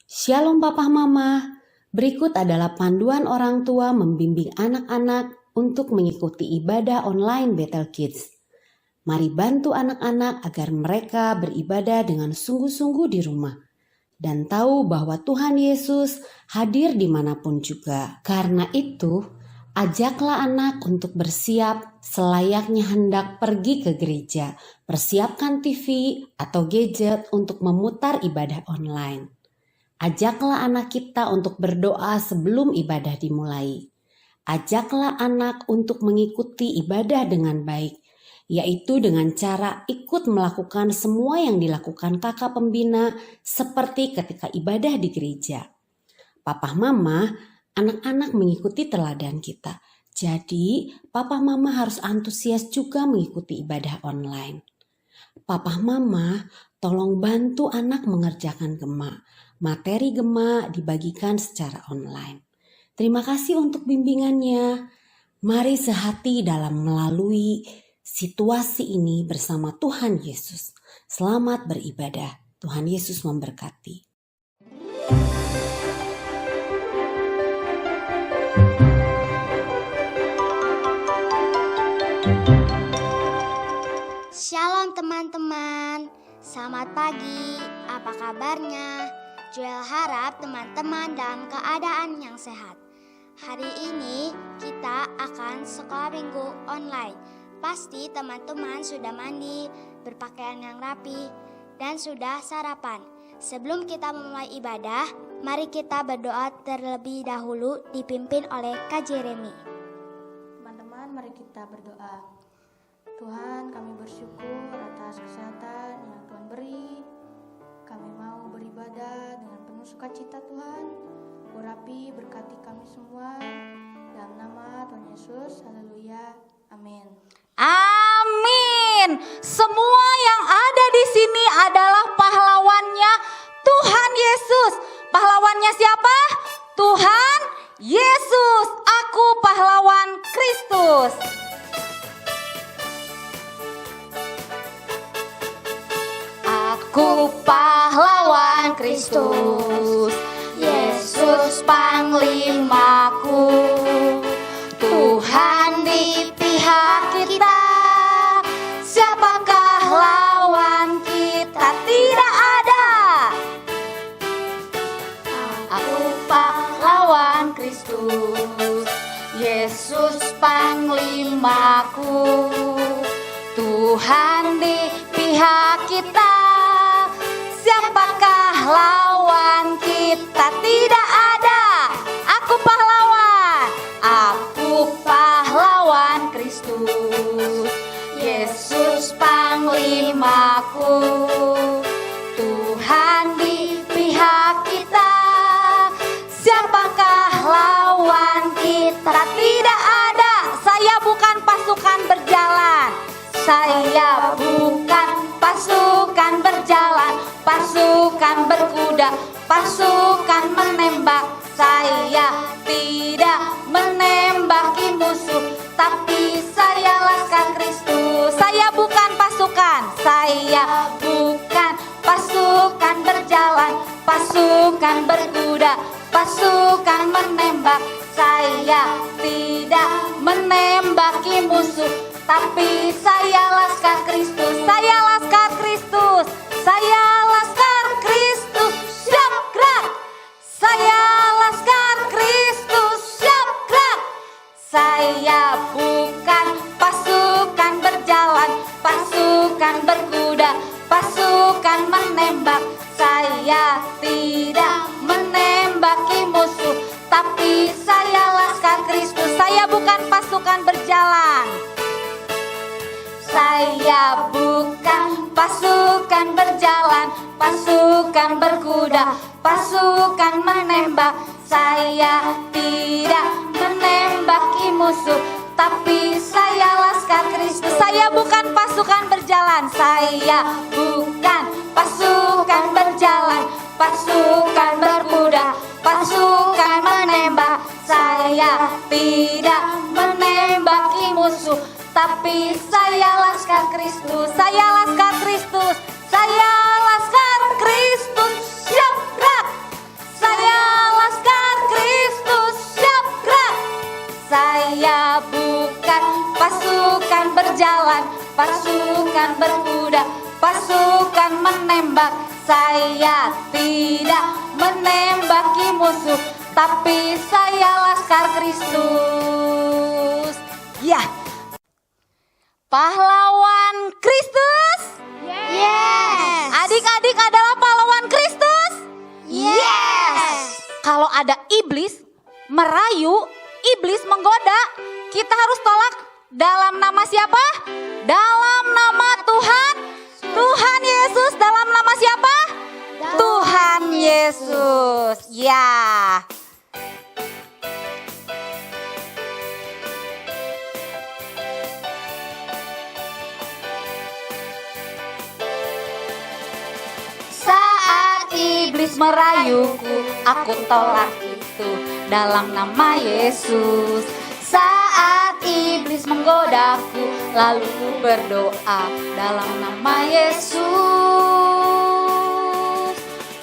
Shalom Papa Mama, berikut adalah panduan orang tua membimbing anak-anak untuk mengikuti ibadah online Bethel Kids. Mari bantu anak-anak agar mereka beribadah dengan sungguh-sungguh di rumah dan tahu bahwa Tuhan Yesus hadir dimanapun juga. Karena itu, ajaklah anak untuk bersiap selayaknya hendak pergi ke gereja. Persiapkan TV atau gadget untuk memutar ibadah online. Ajaklah anak kita untuk berdoa sebelum ibadah dimulai. Ajaklah anak untuk mengikuti ibadah dengan baik, yaitu dengan cara ikut melakukan semua yang dilakukan kakak pembina seperti ketika ibadah di gereja. Papa Mama, anak-anak mengikuti teladan kita. Jadi, Papa Mama harus antusias juga mengikuti ibadah online. Papa Mama, tolong bantu anak mengerjakan gema. Materi gema dibagikan secara online. Terima kasih untuk bimbingannya. Mari sehati dalam melalui situasi ini bersama Tuhan Yesus. Selamat beribadah. Tuhan Yesus memberkati. Shalom teman-teman, selamat pagi, apa kabarnya? Joel harap teman-teman dalam keadaan yang sehat. Hari ini kita akan sekolah minggu online. Pasti teman-teman sudah mandi, berpakaian yang rapi, dan sudah sarapan. Sebelum kita memulai ibadah, mari kita berdoa terlebih dahulu dipimpin oleh Kak Jeremy. Teman-teman, mari kita berdoa. Tuhan, kami bersyukur atas kesehatan yang Tuhan beri. Kami mau beribadah dengan penuh sukacita Tuhan. Urapi, berkati kami semua. Dalam nama Tuhan Yesus, haleluya, amin. Amin. Semua yang ada di sini adalah pahlawannya Tuhan Yesus. Pahlawannya siapa? Tuhan Yesus. Aku pahlawan Kristus. Aku pahlawan Kristus, Yesus panglimaku, Tuhan di pihak kita, siapakah lawan kita? Tidak ada. Aku pahlawan Kristus, Yesus panglimaku, Tuhan di pihak kita. Siapakah lawan kita? Tidak ada. Aku pahlawan. Aku pahlawan Kristus, Yesus panglimaku, Tuhan di pihak kita. Siapakah lawan kita? Tidak ada. Saya bukan pasukan berjalan. Saya bukan pasukan berjalan, pasukan berkuda, pasukan menembak. Saya tidak menembaki musuh, tapi saya laskar Kristus. Saya bukan pasukan, saya bukan pasukan berjalan, pasukan berkuda, pasukan menembak. Saya tidak menembaki musuh, tapi saya laskar Kristus. Saya laskar Kristus. Saya laskar Kristus. Siap gerak. Saya laskar Kristus. Siap gerak. Saya bukan pasukan berjalan, pasukan berkuda, pasukan menembak. Saya tidak menembaki musuh, tapi saya laskar Kristus. Saya bukan pasukan berjalan. Saya bukan pasukan berjalan, pasukan berkuda, pasukan menembak. Saya tidak menembaki musuh, tapi saya laskar Kristus. Saya bukan pasukan berjalan, saya bukan pasukan berjalan, pasukan berkuda, pasukan menembak. Saya tidak menembaki musuh, tapi saya laskar Kristus. Saya laskar Kristus. Saya laskar Kristus. Siap gerak. pahlawan, pasukan berkuda, pasukan menembak. Saya tidak menembaki musuh, tapi saya laskar Kristus. Ya, pahlawan Kristus. Yes. Adik-adik adalah pahlawan Kristus. Yes. Kalau ada iblis merayu, iblis menggoda, kita harus tolak dalam nama siapa? Dalam nama Tuhan. Tuhan Yesus. Dalam nama siapa? Tuhan Yesus. Ya. Saat iblis merayuku, aku tolak itu dalam nama Yesus. Saat iblis menggodaku, lalu ku berdoa dalam nama Yesus.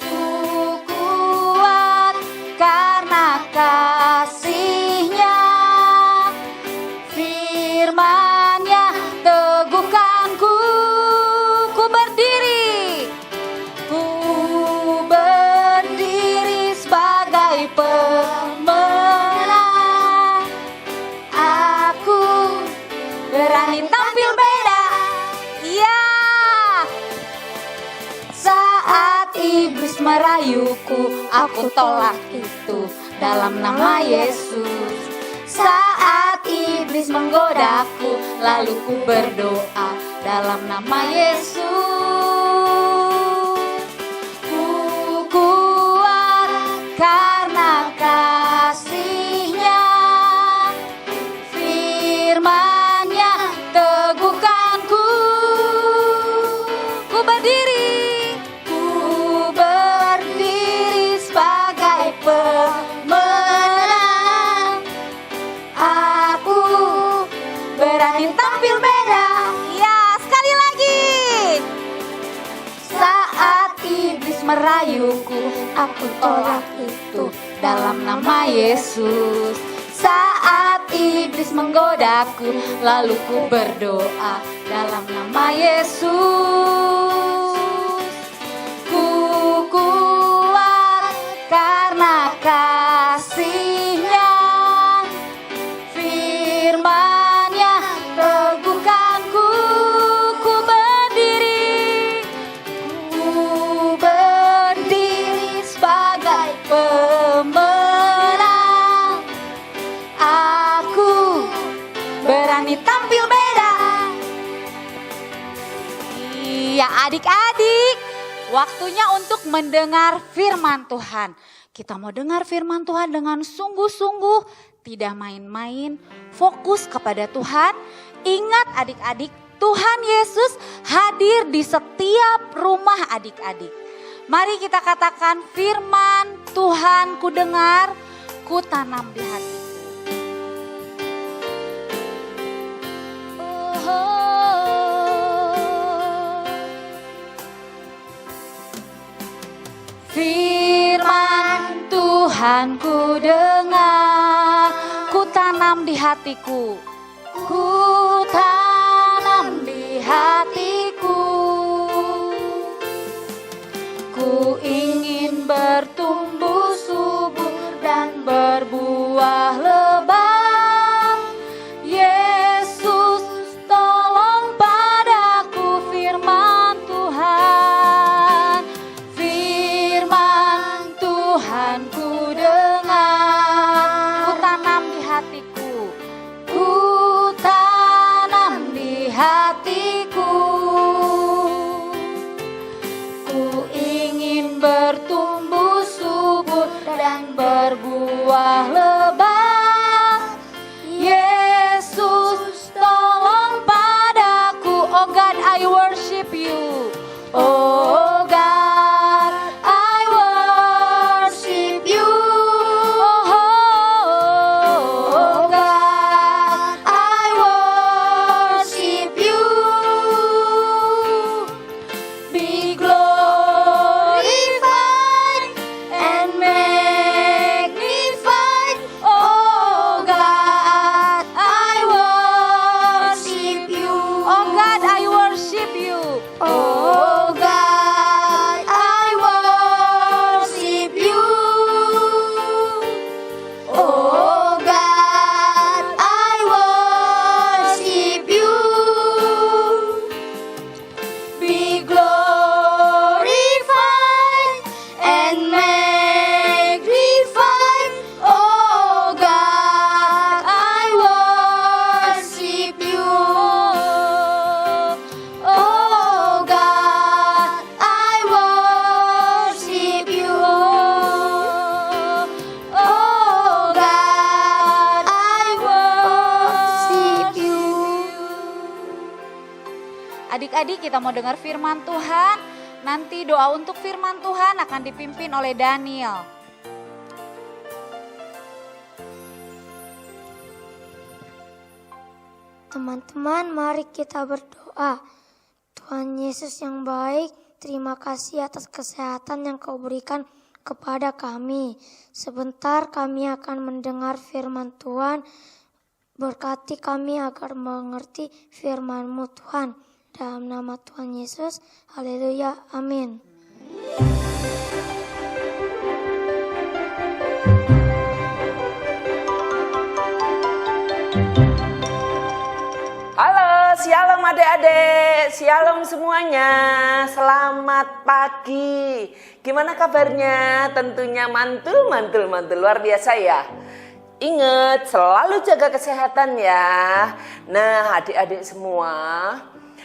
Ku kuat karena kasih-Nya, firman-Nya teguhkanku. Ku berdiri sebagai pemenang. Aku berani tampil beda. Ya. Saat iblis merayuku, aku tolak itu dalam nama Yesus. Saat iblis menggodaku, lalu ku berdoa dalam nama Yesus. Ku kuat karena kasih-Nya, firman-Nya teguhkanku. Ku berdiri sebagai pemenang. Aku berani tampil beda. Ya, sekali lagi. Saat iblis merayuku, aku tolak itu dalam nama Yesus. Saat iblis menggodaku, lalu ku berdoa dalam nama Yesus. Ku kuat karena kasih-Nya, firman-Nya teguhkanku. Ku berdiri sebagai pemenang. Aku berani tampil beda. Iya, adik-adik, waktunya untuk mendengar firman Tuhan. Kita mau dengar firman Tuhan dengan sungguh-sungguh, tidak main-main, fokus kepada Tuhan. Ingat adik-adik, Tuhan Yesus hadir di setiap rumah adik-adik. Mari kita katakan, firman Tuhan ku dengar, ku tanam di hatiku. Firman Tuhan ku dengar, ku tanam di hatiku. Ku tanam di hatiku. Ku ingin bertumbuh subur dan berbuah lebat. Yesus, tolong padaku firman Tuhan. Firman Tuhan ku dengar, ku tanam di hatiku. Ku tanam di hatiku. Ku ingin bertumbuh subur Adik-adik kita mau dengar firman Tuhan. Nanti doa untuk firman Tuhan akan dipimpin oleh Daniel. Teman-teman, mari kita berdoa. Tuhan Yesus yang baik, terima kasih atas kesehatan yang Kau berikan kepada kami. Sebentar kami akan mendengar firman Tuhan. Berkati kami agar mengerti firman-Mu Tuhan. Dalam nama Tuhan Yesus, haleluya, amin. Halo, shalom adik-adik, shalom semuanya, selamat pagi. Gimana kabarnya? Tentunya mantul, luar biasa ya. Ingat, selalu jaga kesehatan ya. Nah adik-adik semua,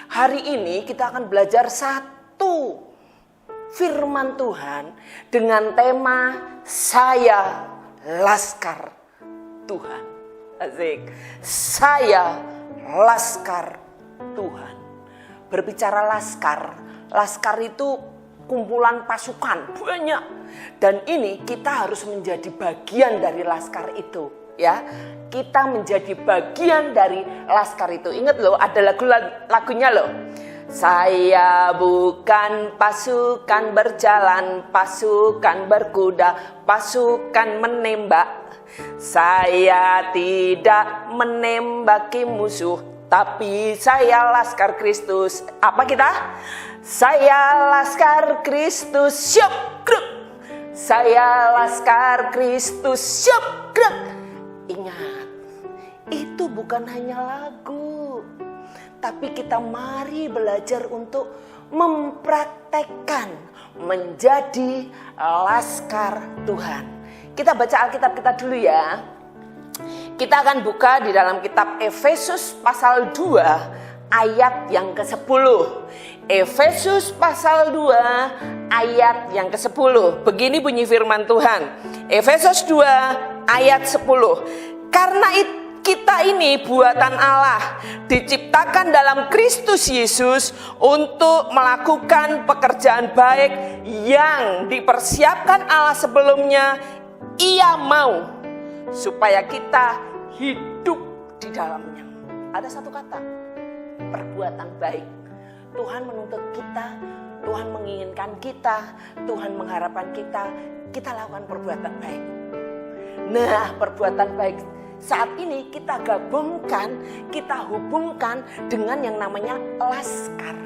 hari ini kita akan belajar satu firman Tuhan dengan tema Saya Laskar Tuhan. Asik, saya Laskar Tuhan. Berbicara laskar, laskar itu kumpulan pasukan banyak. Dan ini kita harus menjadi bagian dari laskar itu, ya. Kita menjadi bagian dari laskar itu. Ingat loh, ada lagunya loh. Saya bukan pasukan berjalan, pasukan berkuda, pasukan menembak. Saya tidak menembaki musuh, tapi saya Laskar Kristus. Apa kita? Saya Laskar Kristus. Syup, kruk. Saya Laskar Kristus. Syup, kruk. Ingat, itu bukan hanya lagu, tapi kita mari belajar untuk mempraktekkan menjadi Laskar Tuhan. Kita baca Alkitab kita dulu ya. Kita akan buka di dalam kitab Efesus pasal 2 ayat yang ke-10. Efesus pasal 2 ayat yang ke-10. Begini bunyi firman Tuhan. Efesus 2 ayat 10. Karena kita ini buatan Allah, diciptakan dalam Kristus Yesus untuk melakukan pekerjaan baik yang dipersiapkan Allah sebelumnya. Ia mau supaya kita hidup di dalamnya. Ada satu kata, perbuatan baik. Tuhan menuntut kita, Tuhan menginginkan kita, Tuhan mengharapkan kita lakukan perbuatan baik. Nah, perbuatan baik saat ini kita gabungkan, kita hubungkan dengan yang namanya laskar.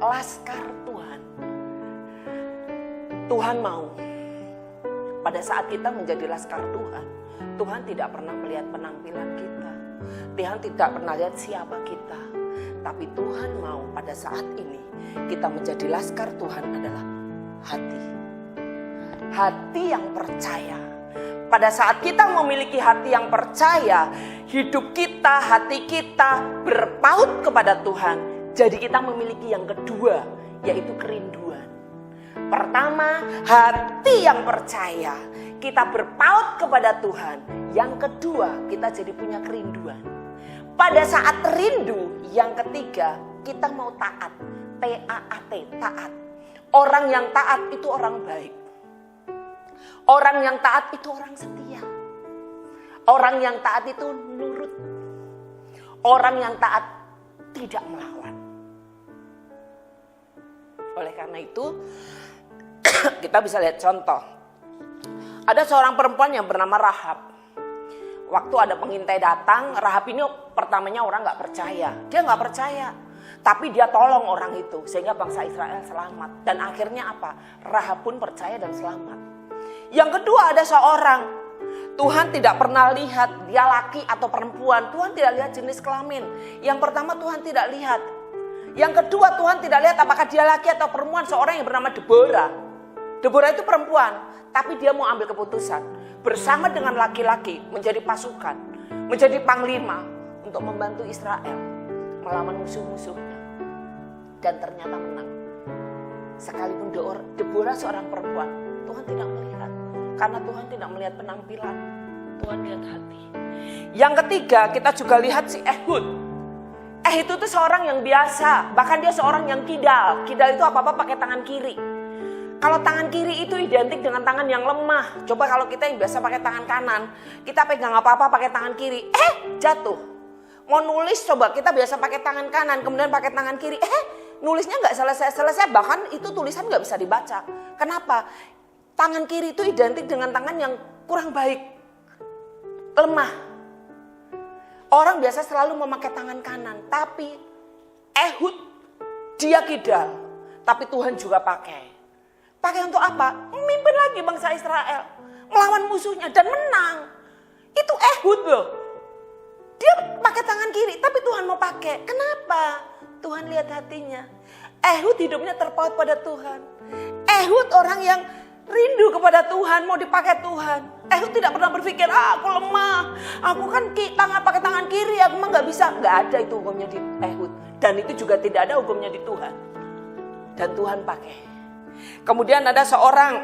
Laskar Tuhan. Tuhan mau pada saat kita menjadi laskar Tuhan, Tuhan tidak pernah melihat penampilan kita. Tuhan tidak pernah lihat siapa kita. Tapi Tuhan mau pada saat ini kita menjadi laskar Tuhan adalah hati. Hati yang percaya. Pada saat kita memiliki hati yang percaya, hidup kita, hati kita berpaut kepada Tuhan. Jadi kita memiliki yang kedua, yaitu kerinduan. Pertama, hati yang percaya, kita berpaut kepada Tuhan. Yang kedua, kita jadi punya kerinduan. Pada saat rindu, yang ketiga, kita mau taat. T-A-A-T, taat. Orang yang taat itu orang baik. Orang yang taat itu orang setia. Orang yang taat itu nurut. Orang yang taat tidak melawan. Oleh karena itu, kita bisa lihat contoh. Ada seorang perempuan yang bernama Rahab. Waktu ada pengintai datang, Rahab ini pertamanya orang gak percaya. Dia gak percaya. Tapi dia tolong orang itu sehingga bangsa Israel selamat. Dan akhirnya apa? Rahab pun percaya dan selamat. Yang kedua ada seorang. Tuhan tidak pernah lihat dia laki atau perempuan. Tuhan tidak lihat jenis kelamin. Yang pertama Tuhan tidak lihat. Yang kedua Tuhan tidak lihat apakah dia laki atau perempuan. Seorang yang bernama Deborah. Deborah itu perempuan, tapi dia mau ambil keputusan. Bersama dengan laki-laki menjadi pasukan. Menjadi panglima untuk membantu Israel melawan musuh-musuhnya. Dan ternyata menang. Sekalipun Deborah seorang perempuan, Tuhan tidak melihat. Karena Tuhan tidak melihat penampilan. Tuhan lihat hati. Yang ketiga kita juga lihat si Ehud. Ehud itu seorang yang biasa, bahkan dia seorang yang kidal. Kidal itu apa-apa pakai tangan kiri. Kalau tangan kiri itu identik dengan tangan yang lemah. Coba kalau kita yang biasa pakai tangan kanan, kita pegang apa-apa pakai tangan kiri, jatuh. Mau nulis coba kita biasa pakai tangan kanan, kemudian pakai tangan kiri, nulisnya nggak selesai-selesai, bahkan itu tulisan nggak bisa dibaca. Kenapa? Tangan kiri itu identik dengan tangan yang kurang baik, lemah. Orang biasa selalu memakai tangan kanan, tapi Ehud dia kidal, tapi Tuhan juga pakai. Pakai untuk apa? Memimpin lagi bangsa Israel, melawan musuhnya dan menang. Itu Ehud loh. Dia pakai tangan kiri, tapi Tuhan mau pakai. Kenapa? Tuhan lihat hatinya. Ehud hidupnya terpaut pada Tuhan. Ehud orang yang rindu kepada Tuhan, mau dipakai Tuhan. Ehud tidak pernah berpikir, aku lemah, aku kan pakai tangan kiri, aku mah nggak bisa. Nggak ada itu hukumnya di Ehud, dan itu juga tidak ada hukumnya di Tuhan. Dan Tuhan pakai. Kemudian ada seorang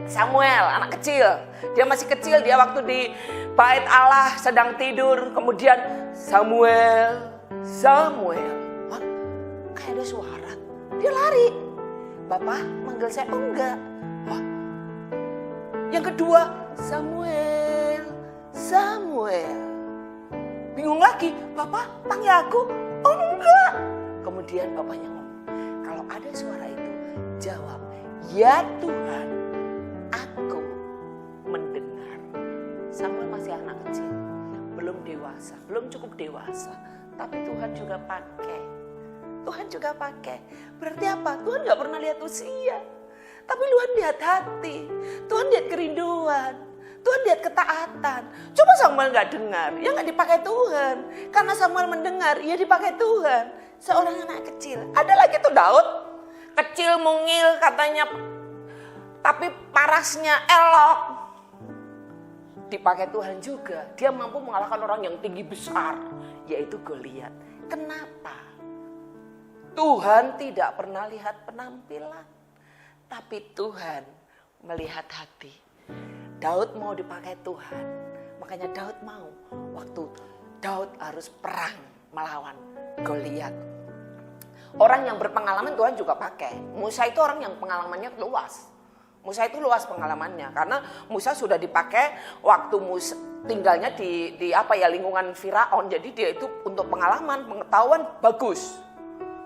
Samuel, anak kecil. Dia masih kecil, dia waktu di bait Allah sedang tidur. Kemudian Samuel. Hah? Kayak ada suara. Dia lari. Bapak manggil saya, oh enggak. Wah. Yang kedua, Samuel. Bingung lagi, Bapak panggil aku? Oh enggak. Kemudian bapaknya ngomong, kalau ada suara itu, jawab, ya Tuhan, aku mendengar. Samuel masih anak kecil, belum dewasa, belum cukup dewasa. Tapi Tuhan juga pakai. Berarti apa? Tuhan gak pernah lihat usia. Tapi Tuhan lihat hati. Tuhan lihat kerinduan. Tuhan lihat ketaatan. Coba Samuel gak dengar, ya gak dipakai Tuhan. Karena Samuel mendengar, ya dipakai Tuhan. Seorang anak kecil. Ada lagi tuh Daud. Kecil mungil katanya. Tapi parasnya elok. Dipakai Tuhan juga. Dia mampu mengalahkan orang yang tinggi besar. Yaitu Goliat. Kenapa? Tuhan tidak pernah lihat penampilan. Tapi Tuhan melihat hati. Daud mau dipakai Tuhan. Makanya Daud mau. Waktu Daud harus perang melawan Goliat. Orang yang berpengalaman Tuhan juga pakai. Musa itu orang yang pengalamannya luas. Musa itu luas pengalamannya. Karena Musa sudah dipakai waktu Musa tinggalnya di lingkungan Firaun. Jadi dia itu untuk pengalaman, pengetahuan bagus.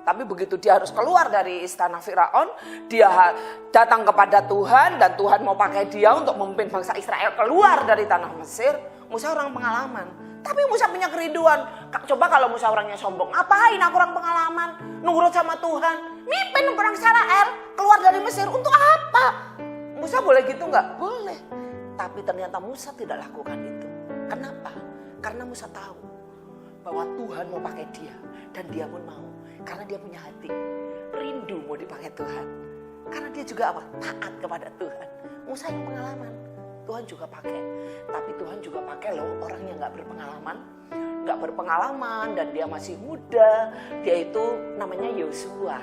Tapi begitu dia harus keluar dari istana Firaun, dia datang kepada Tuhan dan Tuhan mau pakai dia untuk memimpin bangsa Israel keluar dari tanah Mesir. Musa orang pengalaman. Tapi Musa punya kerinduan. Coba kalau Musa orangnya sombong, ngapain aku orang pengalaman? Nurut sama Tuhan, mimpin orang Israel keluar dari Mesir untuk apa? Musa boleh gitu nggak? Boleh. Tapi ternyata Musa tidak lakukan itu. Kenapa? Karena Musa tahu bahwa Tuhan mau pakai dia dan dia pun mau. Karena dia punya hati, rindu mau dipakai Tuhan. Karena dia juga apa? Taat kepada Tuhan. Musa yang pengalaman, Tuhan juga pakai. Tapi Tuhan juga pakai loh orang yang gak berpengalaman dan dia masih muda. Dia itu namanya Yosua.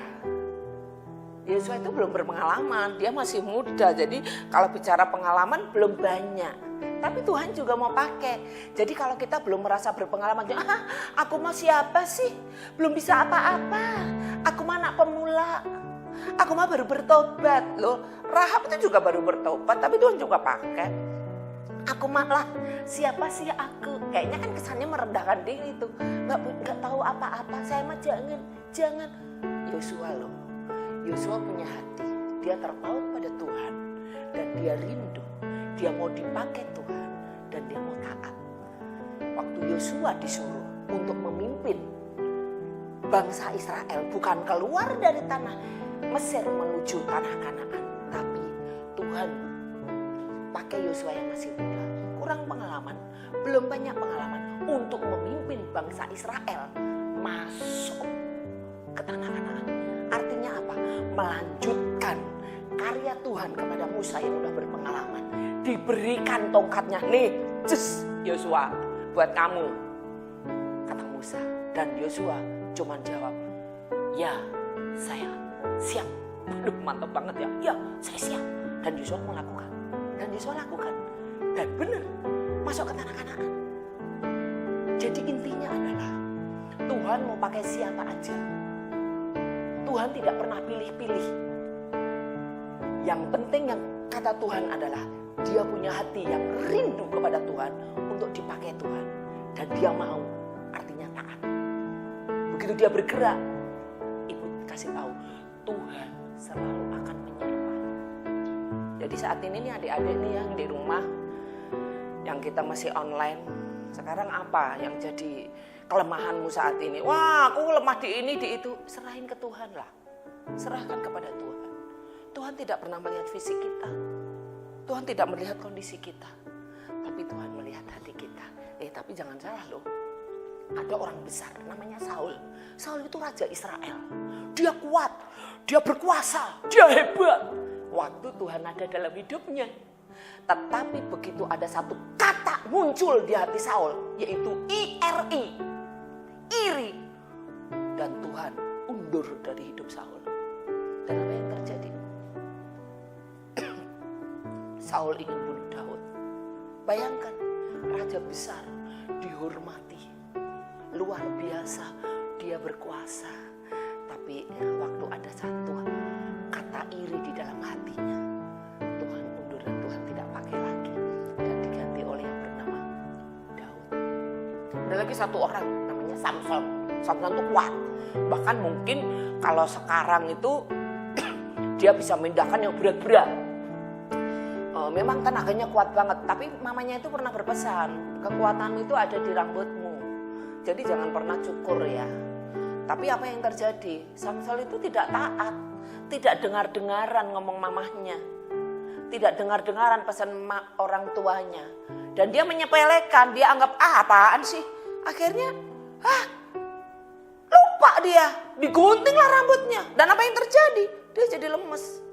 Yosua itu belum berpengalaman, dia masih muda. Jadi kalau bicara pengalaman belum banyak. Tapi Tuhan juga mau pakai. Jadi kalau kita belum merasa berpengalaman, aku mau siapa sih? Belum bisa apa-apa. Aku mah anak pemula. Aku mah baru bertobat loh. Rahab itu juga baru bertobat, tapi Tuhan juga pakai. Aku malah siapa sih aku? Kayaknya kan kesannya merendahkan diri tuh. Nggak tahu apa-apa. Saya mah jangan. Yosua loh. Yosua punya hati. Dia terpaut pada Tuhan dan dia rindu. Dia mau dipakai Tuhan dan dia mau taat. Waktu Yosua disuruh untuk memimpin bangsa Israel, bukan keluar dari tanah Mesir menuju tanah Kanaan, tapi Tuhan pakai Yosua yang masih muda, kurang pengalaman, belum banyak pengalaman untuk memimpin bangsa Israel masuk ke tanah Kanaan. Artinya apa? Melanjutkan karya Tuhan kepada Musa yang udah berpengalaman. Diberikan tongkatnya, nih, Yosua, buat kamu, kata Musa. Dan Yosua cuman jawab, ya saya siap. Aduh mantap banget ya, ya saya siap. Dan Yosua melakukan. Dan benar masuk ke tanah Kanaan. Jadi intinya adalah Tuhan mau pakai siapa aja. Tuhan tidak pernah pilih-pilih. Yang penting yang kata Tuhan adalah dia punya hati yang rindu kepada Tuhan untuk dipakai Tuhan. Dan dia mau, artinya taat. Begitu dia bergerak, ibu kasih tahu, Tuhan selalu akan menyertai. Jadi saat ini nih adik-adik nih yang di rumah, yang kita masih online, sekarang apa yang jadi kelemahanmu saat ini? Wah, aku lemah di ini, di itu. Serahin ke Tuhan lah. Serahkan kepada Tuhan. Tuhan tidak pernah melihat fisik kita. Tuhan tidak melihat kondisi kita. Tapi Tuhan melihat hati kita. Tapi jangan salah loh. Ada orang besar namanya Saul. Saul itu raja Israel. Dia kuat, dia berkuasa, dia hebat. Waktu Tuhan ada dalam hidupnya. Tetapi begitu ada satu kata muncul di hati Saul, yaitu IRI, iri. Dan Tuhan undur dari hidup Saul. Dan apa yang terjadi? Saul ingin bunuh Daud. Bayangkan, raja besar, dihormati, luar biasa, dia berkuasa. Tapi waktu ada satu kata iri di dalam hatinya, Tuhan undur dan Tuhan tidak pakai lagi. Dan diganti oleh yang bernama Daud. Ada lagi satu orang namanya Samson. Samson itu kuat. Bahkan mungkin kalau sekarang itu dia bisa memindahkan yang berat-berat. Memang tenaganya kuat banget. Tapi mamanya itu pernah berpesan, kekuatanmu itu ada di rambutmu. Jadi jangan pernah cukur ya. Tapi apa yang terjadi? Samson itu tidak taat. Tidak dengar-dengaran ngomong mamahnya. Tidak dengar-dengaran pesan orang tuanya. Dan dia menyepelekan, dia anggap apaan sih? Akhirnya lupa dia, diguntinglah rambutnya. Dan apa yang terjadi? Dia jadi lemes,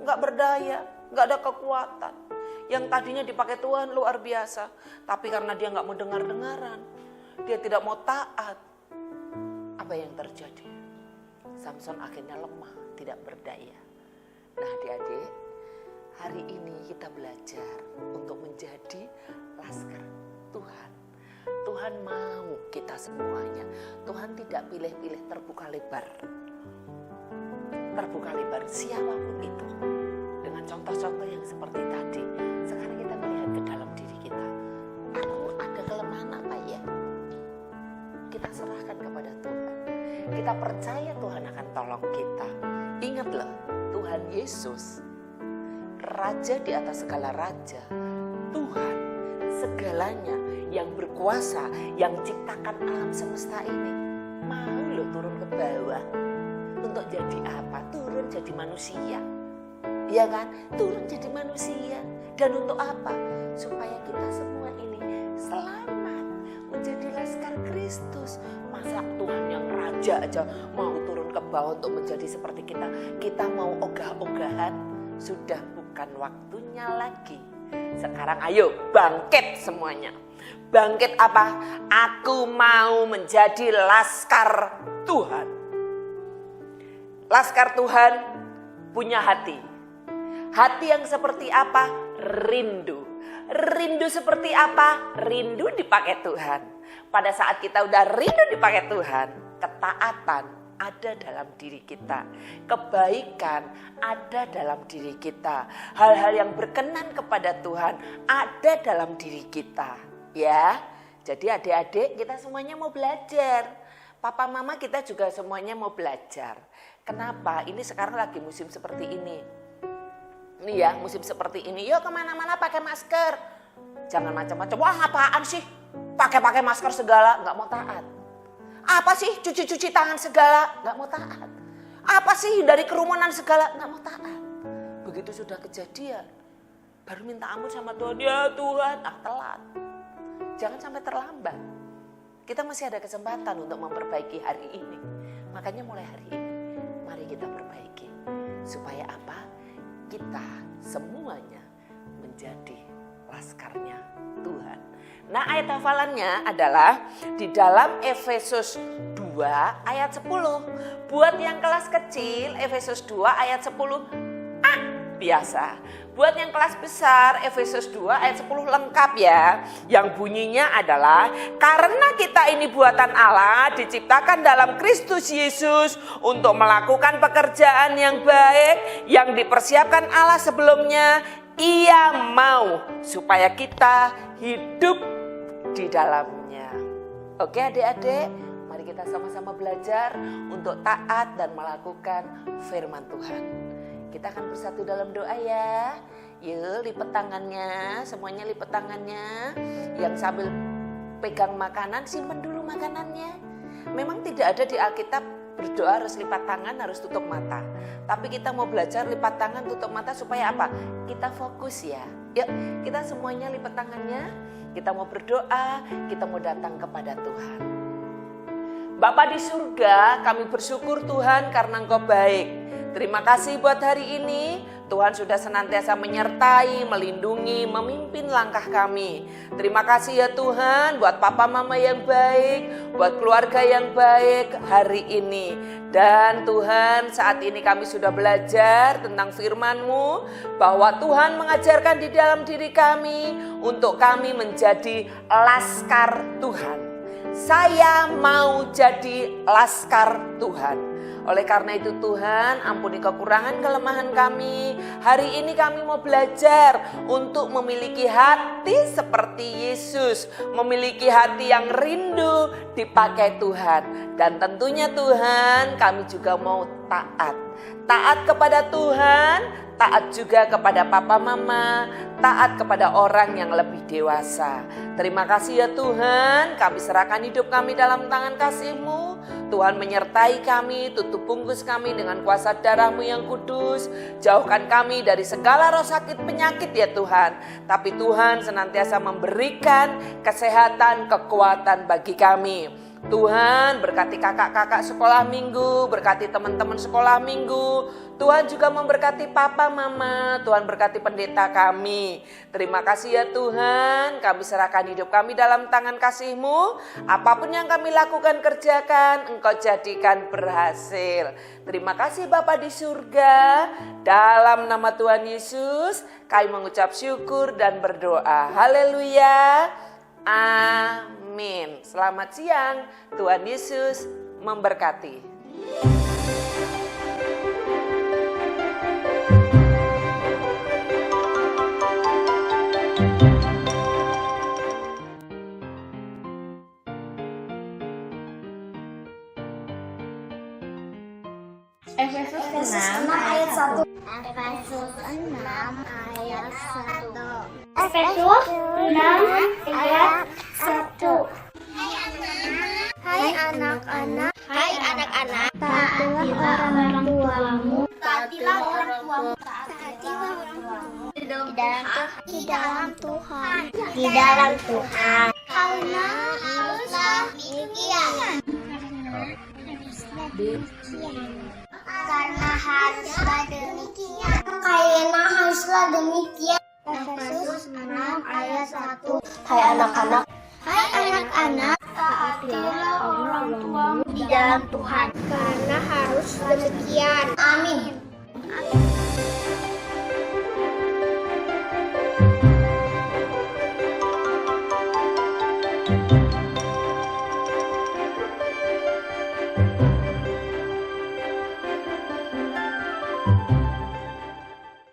gak berdaya, gak ada kekuatan. Yang tadinya dipakai Tuhan luar biasa. Tapi karena dia gak mau dengar-dengaran, dia tidak mau taat. Apa yang terjadi? Samson akhirnya lemah, tidak berdaya. Nah adik-adik, hari ini kita belajar untuk menjadi laskar Tuhan. Tuhan mau kita semuanya. Tuhan tidak pilih-pilih, terbuka lebar. Terbuka lebar siapapun itu. Dengan contoh-contoh yang seperti tadi. Sekarang kita melihat ke dalam diri kita. Aku ada kelemahan apa ya? Kita serahkan kepada Tuhan. Kita percaya Tuhan akan tolong kita. Ingatlah, Tuhan Yesus, Raja di atas segala raja. Tuhan segalanya yang berkuasa, yang ciptakan alam semesta ini. Mau loh turun ke bawah. Untuk jadi apa? Turun jadi manusia. Iya kan? Turun jadi manusia. Dan untuk apa? Supaya kita semua ini selamat. Menjadi laskar Kristus. Masa Tuhan yang raja aja mau turun ke bawah untuk menjadi seperti kita. Kita mau ogah-ogahan. Sudah bukan waktunya lagi. Sekarang ayo bangkit semuanya. Bangkit apa? Aku mau menjadi laskar Tuhan. Laskar Tuhan punya hati. Hati yang seperti apa? Rindu. Rindu seperti apa? Rindu dipakai Tuhan. Pada saat kita udah rindu dipakai Tuhan, ketaatan ada dalam diri kita. Kebaikan ada dalam diri kita. Hal-hal yang berkenan kepada Tuhan ada dalam diri kita. Ya, jadi adik-adik kita semuanya mau belajar. Papa mama kita juga semuanya mau belajar. Kenapa? Ini sekarang lagi musim seperti ini. Ini ya, musim seperti ini. Yuk kemana-mana pakai masker. Jangan macam-macam. Wah apaan sih? Pakai masker segala, nggak mau taat. Apa sih cuci-cuci tangan segala, nggak mau taat. Apa sih hindari kerumunan segala, nggak mau taat. Begitu sudah kejadian, baru minta ampun sama Tuhan. Ya Tuhan, telat. Jangan sampai terlambat. Kita masih ada kesempatan untuk memperbaiki hari ini. Makanya mulai hari ini, mari kita perbaiki. Supaya apa? Kita semuanya menjadi laskarnya Tuhan. Nah ayat hafalannya adalah di dalam Efesus 2 ayat 10. Buat yang kelas kecil, Efesus 2 ayat 10. Biasa. Buat yang kelas besar, Efesus 2 ayat 10 lengkap ya. Yang bunyinya adalah, karena kita ini buatan Allah, diciptakan dalam Kristus Yesus untuk melakukan pekerjaan yang baik yang dipersiapkan Allah sebelumnya. Ia mau supaya kita hidup di dalamnya. Oke adik-adik, mari kita sama-sama belajar untuk taat dan melakukan firman Tuhan. Kita akan bersatu dalam doa ya. Yuk lipat tangannya, semuanya lipat tangannya. Yang sambil pegang makanan, simpan dulu makanannya. Memang tidak ada di Alkitab berdoa harus lipat tangan, harus tutup mata. Tapi kita mau belajar lipat tangan, tutup mata supaya apa? Kita fokus ya. Yuk kita semuanya lipat tangannya. Kita mau berdoa, kita mau datang kepada Tuhan. Bapa di surga, kami bersyukur Tuhan karena Engkau baik. Terima kasih buat hari ini. Tuhan sudah senantiasa menyertai, melindungi, memimpin langkah kami. Terima kasih ya Tuhan buat papa mama yang baik, buat keluarga yang baik hari ini. Dan Tuhan, saat ini kami sudah belajar tentang firman-Mu, bahwa Tuhan mengajarkan di dalam diri kami untuk kami menjadi laskar Tuhan. Saya mau jadi laskar Tuhan. Oleh karena itu Tuhan, ampuni kekurangan kelemahan kami. Hari ini kami mau belajar untuk memiliki hati seperti Yesus. Memiliki hati yang rindu dipakai Tuhan. Dan tentunya Tuhan, kami juga mau taat. Taat kepada Tuhan, taat juga kepada papa mama, taat kepada orang yang lebih dewasa. Terima kasih ya Tuhan, kami serahkan hidup kami dalam tangan kasih-Mu. Tuhan menyertai kami, tutup bungkus kami dengan kuasa darah-Mu yang kudus. Jauhkan kami dari segala roh sakit penyakit ya Tuhan. Tapi Tuhan senantiasa memberikan kesehatan, kekuatan bagi kami. Tuhan berkati kakak-kakak sekolah minggu, berkati teman-teman sekolah minggu. Tuhan juga memberkati papa mama, Tuhan berkati pendeta kami. Terima kasih ya Tuhan, kami serahkan hidup kami dalam tangan kasih-Mu. Apapun yang kami lakukan, kerjakan, Engkau jadikan berhasil. Terima kasih Bapa di surga, dalam nama Tuhan Yesus kami mengucap syukur dan berdoa. Haleluya, amin. Selamat siang, Tuhan Yesus memberkati. Efesus 6 ayat 1. Efesus 6 ayat 1. Efesus 6 ayat 1. Hai anak-anak. Hai anak-anak. Taatilah orang tuamu. Taatilah orang tuamu. Taatilah orang tuamu. Di dalam Tuhan. Di dalam Tuhan. Karena haruslah demikian. Karena haruslah demikian. Karena haruslah demikian. Efesus 6 ayat 1. Hai anak-anak. Hai anak-anak. Taatilah orang tuamu di dalam Tuhan. Karena harus demikian. Amin. Amin.